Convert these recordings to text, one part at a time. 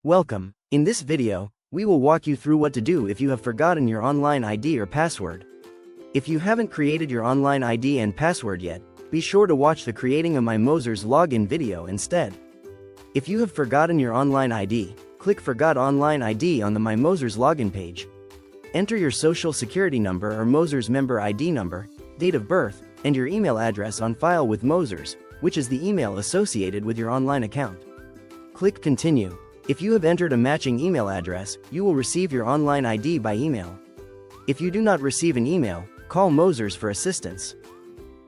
Welcome. In this video, we will walk you through what to do if you have forgotten your online ID or password. If you haven't created your online ID and password yet, be sure to watch the Creating a myMOSERS login video instead. If you have forgotten your online ID, click Forgot Online ID on the myMOSERS login page. Enter your social security number or MOSERS member ID number, date of birth, and your email address on file with MOSERS, which is the email associated with your online account. Click Continue. If you have entered a matching email address, you will receive your online ID by email. If you do not receive an email, call MOSERS for assistance.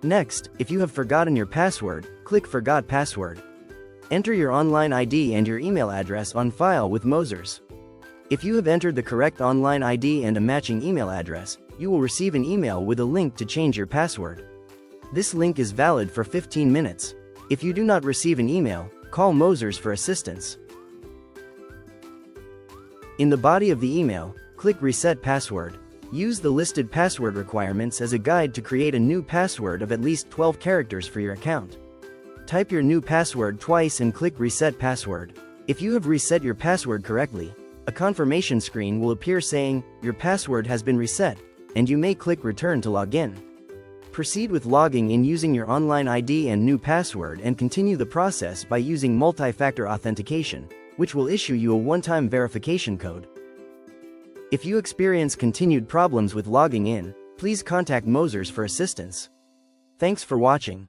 Next, if you have forgotten your password, click Forgot Password. Enter your online ID and your email address on file with MOSERS. If you have entered the correct online ID and a matching email address, you will receive an email with a link to change your password. This link is valid for 15 minutes. If you do not receive an email, call MOSERS for assistance. In the body of the email, click Reset Password. Use the listed password requirements as a guide to create a new password of at least 12 characters for your account. Type your new password twice and click Reset Password. If you have reset your password correctly, a confirmation screen will appear saying, "Your password has been reset," and you may click Return to log in. Proceed with logging in using your online ID and new password and continue the process by using multi-factor authentication, which will issue you a one-time verification code. If you experience continued problems with logging in, please contact MOSERS for assistance. Thanks for watching.